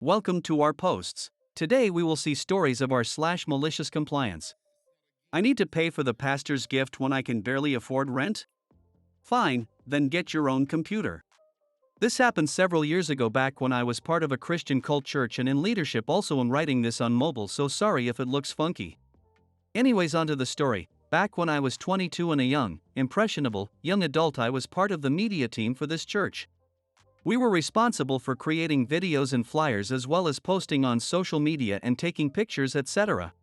Welcome to our posts. Today we will see stories of our/malicious compliance. I need to pay for the pastor's gift when I can barely afford rent? Fine, then get your own computer. This happened several years ago back when I was part of a Christian cult church and in leadership. Also, I'm writing this on mobile, so sorry if it looks funky. Anyways, onto the story. Back when I was 22 and a impressionable young adult, I was part of the media team for this church. We were responsible for creating videos and flyers as well as posting on social media and taking pictures, etc.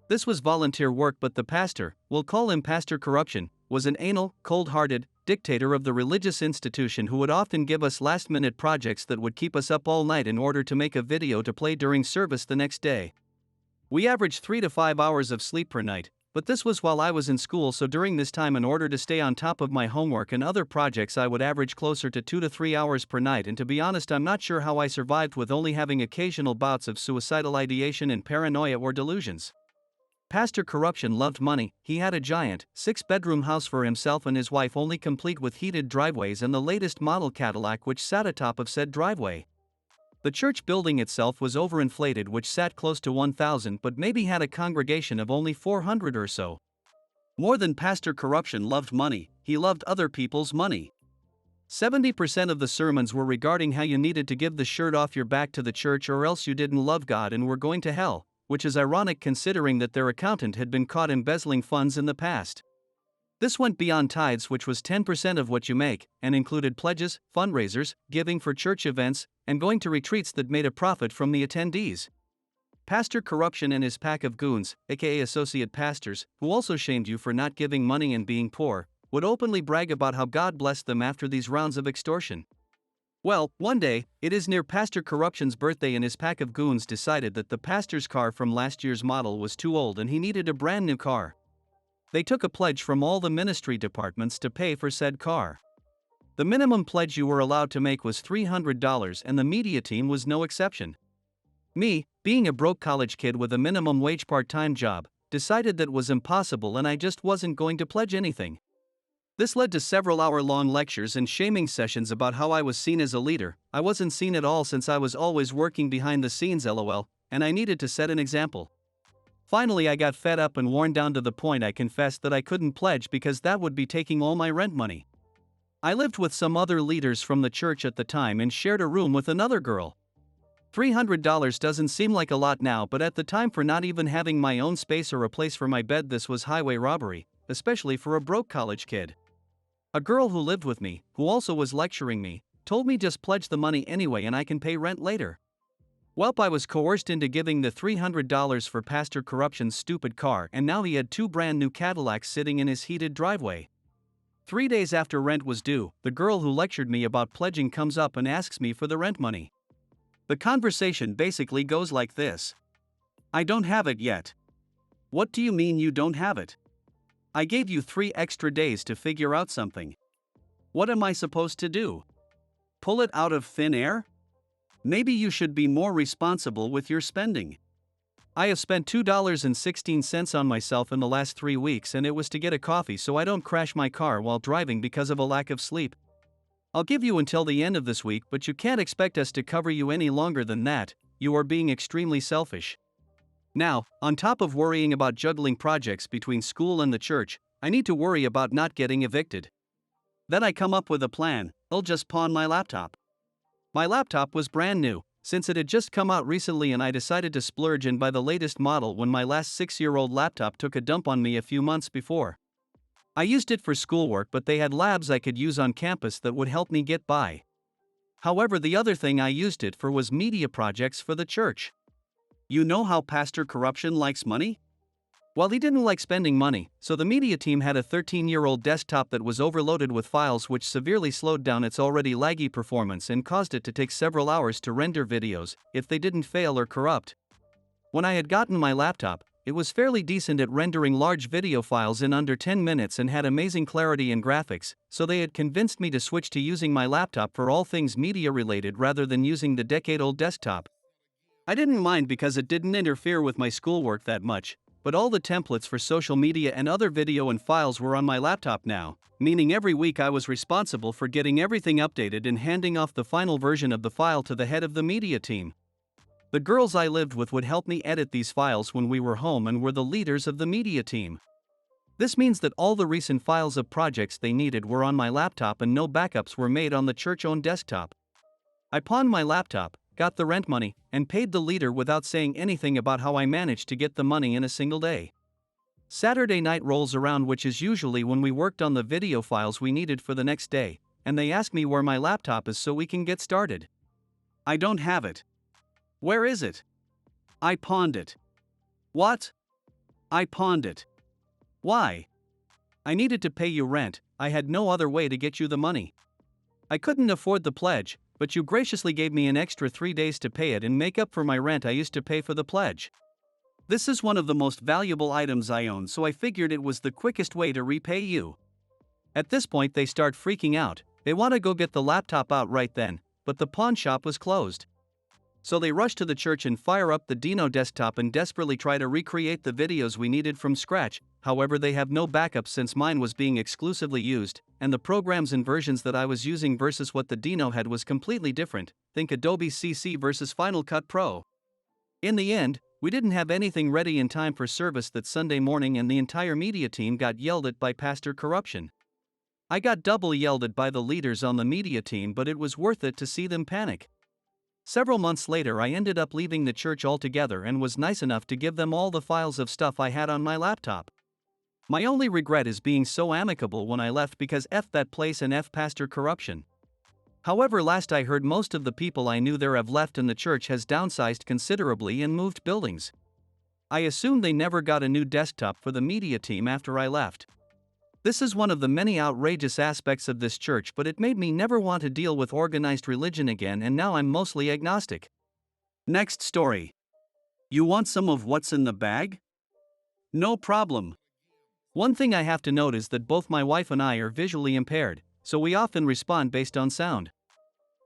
This was volunteer work, but the pastor, we'll call him Pastor Corruption, was an anal, cold-hearted dictator of the religious institution who would often give us last-minute projects that would keep us up all night in order to make a video to play during service the next day. We averaged 3 to 5 hours of sleep per night, but this was while I was in school, so during this time, in order to stay on top of my homework and other projects, I would average closer to 2 to 3 hours per night, and to be honest, I'm not sure how I survived with only having occasional bouts of suicidal ideation and paranoia or delusions. Pastor Corruption loved money. He had a giant, 6-bedroom house for himself and his wife, only complete with heated driveways and the latest model Cadillac which sat atop of said driveway. The church building itself was overinflated, which sat close to 1,000 but maybe had a congregation of only 400 or so. More than Pastor Corruption loved money, he loved other people's money. 70% of the sermons were regarding how you needed to give the shirt off your back to the church or else you didn't love God and were going to hell, which is ironic considering that their accountant had been caught embezzling funds in the past. This went beyond tithes, which was 10% of what you make, and included pledges, fundraisers, giving for church events, and going to retreats that made a profit from the attendees. Pastor Corruption and his pack of goons, aka associate pastors, who also shamed you for not giving money and being poor, would openly brag about how God blessed them after these rounds of extortion. Well, one day, it is near Pastor Corruption's birthday, and his pack of goons decided that the pastor's car from last year's model was too old and he needed a brand new car. They took a pledge from all the ministry departments to pay for said car. The minimum pledge you were allowed to make was $300, and the media team was no exception. Me, being a broke college kid with a minimum wage part-time job, decided that was impossible and I just wasn't going to pledge anything. This led to several hour-long lectures and shaming sessions about how I was seen as a leader. I wasn't seen at all since I was always working behind the scenes, lol, and I needed to set an example. Finally, I got fed up and worn down to the point I confessed that I couldn't pledge because that would be taking all my rent money. I lived with some other leaders from the church at the time and shared a room with another girl. $300 doesn't seem like a lot now, but at the time, for not even having my own space or a place for my bed, this was highway robbery, especially for a broke college kid. A girl who lived with me, who also was lecturing me, told me just pledge the money anyway and I can pay rent later. Welp, I was coerced into giving the $300 for Pastor Corruption's stupid car, and now he had 2 brand new Cadillacs sitting in his heated driveway. 3 days after rent was due, the girl who lectured me about pledging comes up and asks me for the rent money. The conversation basically goes like this: I don't have it yet. What do you mean you don't have it? I gave you 3 extra days to figure out something. What am I supposed to do? Pull it out of thin air? Maybe you should be more responsible with your spending. I have spent $2.16 on myself in the last 3 weeks, and it was to get a coffee so I don't crash my car while driving because of a lack of sleep. I'll give you until the end of this week, but you can't expect us to cover you any longer than that. You are being extremely selfish. Now, on top of worrying about juggling projects between school and the church, I need to worry about not getting evicted. Then I come up with a plan: I'll just pawn my laptop. My laptop was brand new, since it had just come out recently, and I decided to splurge and buy the latest model when my last 6-year-old laptop took a dump on me a few months before. I used it for schoolwork, but they had labs I could use on campus that would help me get by. However, the other thing I used it for was media projects for the church. You know how Pastor Corruption likes money? Well, he didn't like spending money, so the media team had a 13-year-old desktop that was overloaded with files, which severely slowed down its already laggy performance and caused it to take several hours to render videos, if they didn't fail or corrupt. When I had gotten my laptop, it was fairly decent at rendering large video files in under 10 minutes and had amazing clarity and graphics, so they had convinced me to switch to using my laptop for all things media related rather than using the decade-old desktop. I didn't mind because it didn't interfere with my schoolwork that much, but all the templates for social media and other video and files were on my laptop now, meaning every week I was responsible for getting everything updated and handing off the final version of the file to the head of the media team. The girls I lived with would help me edit these files when we were home and were the leaders of the media team. This means that all the recent files of projects they needed were on my laptop and no backups were made on the church-owned desktop. I pawned my laptop, got the rent money, and paid the leader without saying anything about how I managed to get the money in a single day. Saturday night rolls around, which is usually when we worked on the video files we needed for the next day, and they ask me where my laptop is so we can get started. I don't have it. Where is it? I pawned it. What? I pawned it. Why? I needed to pay you rent, I had no other way to get you the money. I couldn't afford the pledge, but you graciously gave me an extra 3 days to pay it and make up for my rent I used to pay for the pledge. This is one of the most valuable items I own, so I figured it was the quickest way to repay you. At this point they start freaking out, they want to go get the laptop out right then, but the pawn shop was closed. So they rush to the church and fire up the Dino desktop and desperately try to recreate the videos we needed from scratch. However, they have no backups since mine was being exclusively used, and the programs and versions that I was using versus what the Dino had was completely different. Think Adobe CC versus Final Cut Pro. In the end, we didn't have anything ready in time for service that Sunday morning and the entire media team got yelled at by pastor corruption. I got double yelled at by the leaders on the media team, but it was worth it to see them panic. Several months later I ended up leaving the church altogether and was nice enough to give them all the files of stuff I had on my laptop. My only regret is being so amicable when I left, because F that place and F pastor corruption. However, last I heard most of the people I knew there have left and the church has downsized considerably and moved buildings. I assume they never got a new desktop for the media team after I left. This is one of the many outrageous aspects of this church, but it made me never want to deal with organized religion again, and now I'm mostly agnostic. Next story. You want some of what's in the bag? No problem. One thing I have to note is that both my wife and I are visually impaired, so we often respond based on sound.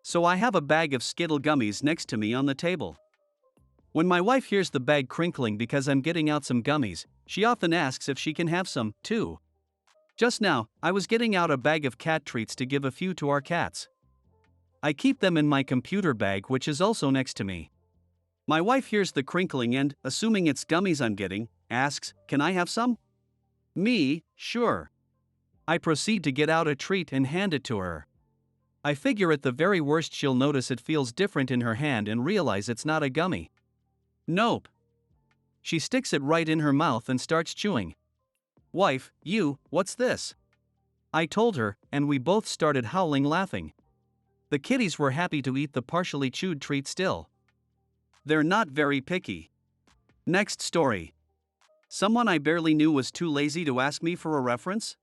So I have a bag of Skittle gummies next to me on the table. When my wife hears the bag crinkling because I'm getting out some gummies, she often asks if she can have some, too. Just now, I was getting out a bag of cat treats to give a few to our cats. I keep them in my computer bag, which is also next to me. My wife hears the crinkling and, assuming it's gummies I'm getting, asks, "Can I have some?" Me, sure. I proceed to get out a treat and hand it to her. I figure at the very worst she'll notice it feels different in her hand and realize it's not a gummy. Nope. She sticks it right in her mouth and starts chewing. "Wife, what's this?" I told her, and we both started howling laughing. The kitties were happy to eat the partially chewed treat still. They're not very picky. Next story. Someone I barely knew was too lazy to ask me for a reference?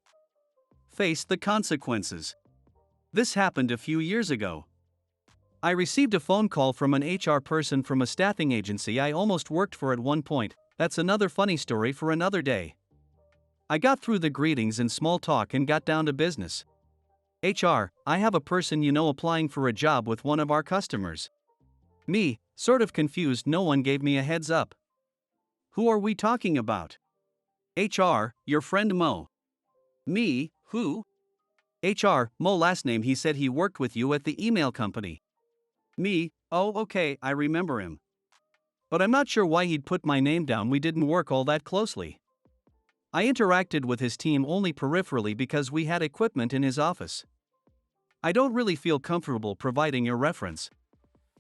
Face the consequences. This happened a few years ago. I received a phone call from an HR person from a staffing agency I almost worked for at one point. That's another funny story for another day. I got through the greetings and small talk and got down to business. HR, I have a person you know applying for a job with one of our customers. Me, sort of confused, no one gave me a heads up. Who are we talking about? HR, your friend Mo. Me, who? HR, Mo last name, he said he worked with you at the email company. Me, oh okay, I remember him. But I'm not sure why he'd put my name down, we didn't work all that closely. I interacted with his team only peripherally because we had equipment in his office. I don't really feel comfortable providing your reference.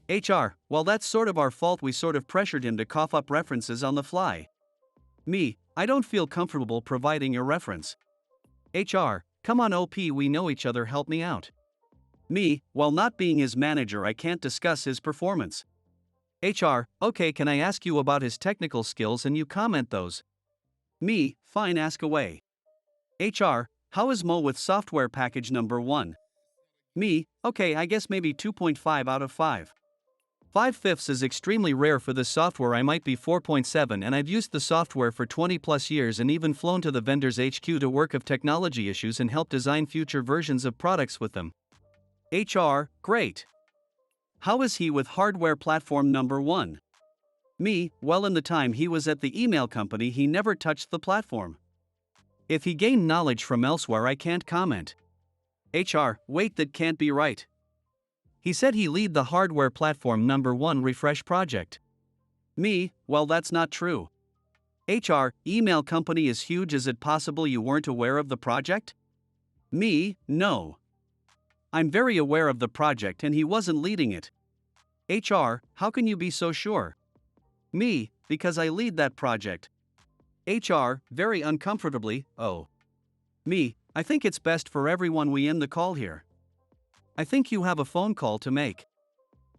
HR, well that's sort of our fault, we sort of pressured him to cough up references on the fly. Me, I don't feel comfortable providing your reference. HR, come on OP, we know each other, help me out. Me, while not being his manager I can't discuss his performance. HR, okay, can I ask you about his technical skills and you comment those? Me, fine, ask away. HR, how is Mo with software package number 1? Me, okay, I guess maybe 2.5 out of 5. 5/5 is extremely rare for this software, I might be 4.7, and I've used the software for 20 plus years and even flown to the vendor's HQ to work of technology issues and help design future versions of products with them. HR, great. How is he with hardware platform number 1? Me, well in the time he was at the email company he never touched the platform. If he gained knowledge from elsewhere I can't comment. HR, wait, that can't be right. He said he lead the hardware platform number 1 refresh project. Me, well, that's not true. HR, email company is huge. Is it possible you weren't aware of the project? Me, no. I'm very aware of the project and he wasn't leading it. HR, how can you be so sure? Me, because I lead that project. HR, very uncomfortably, oh. Me, I think it's best for everyone we end the call here. I think you have a phone call to make.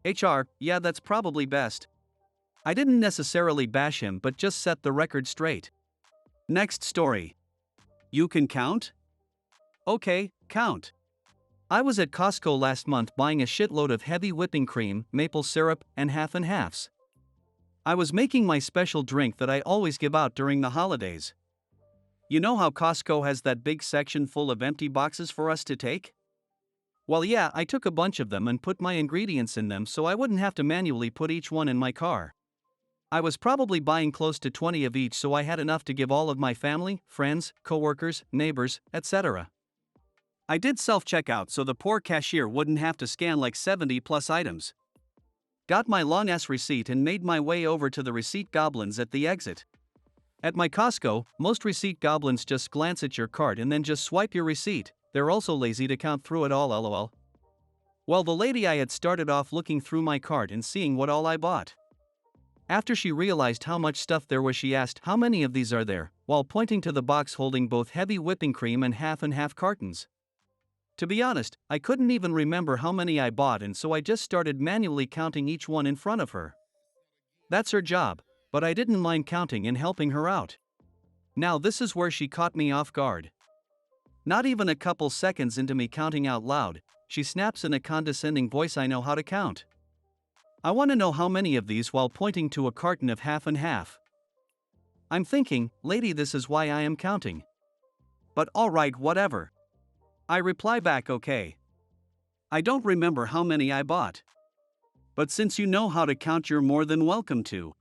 HR, yeah, that's probably best. I didn't necessarily bash him but just set the record straight. Next story. You can count? Okay, count. I was at Costco last month buying a shitload of heavy whipping cream, maple syrup, and half and halves. I was making my special drink that I always give out during the holidays. You know how Costco has that big section full of empty boxes for us to take? Well, yeah, I took a bunch of them and put my ingredients in them so I wouldn't have to manually put each one in my car. I was probably buying close to 20 of each, so I had enough to give all of my family, friends, coworkers, neighbors, etc. I did self-checkout so the poor cashier wouldn't have to scan like 70 plus items. Got my long-ass receipt and made my way over to the receipt goblins at the exit. At my Costco, most receipt goblins just glance at your cart and then just swipe your receipt. They're also lazy to count through it all, lol. Well, the lady I had started off looking through my cart and seeing what all I bought. After she realized how much stuff there was, she asked, "How many of these are there?" while pointing to the box holding both heavy whipping cream and half cartons. To be honest, I couldn't even remember how many I bought, and so I just started manually counting each one in front of her. That's her job, but I didn't mind counting and helping her out. Now this is where she caught me off guard. Not even a couple seconds into me counting out loud, she snaps in a condescending voice, "I know how to count. I want to know how many of these," while pointing to a carton of half and half. I'm thinking, lady, this is why I am counting. But alright, whatever. I reply back, okay. I don't remember how many I bought. But since you know how to count, you're more than welcome to.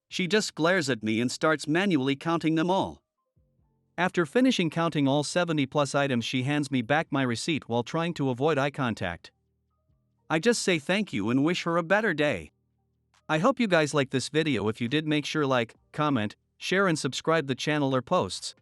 She just glares at me and starts manually counting them all. After finishing counting all 70 plus items, she hands me back my receipt while trying to avoid eye contact. I just say thank you and wish her a better day. I hope you guys like this video. If you did, make sure like, comment, share and subscribe the channel or posts.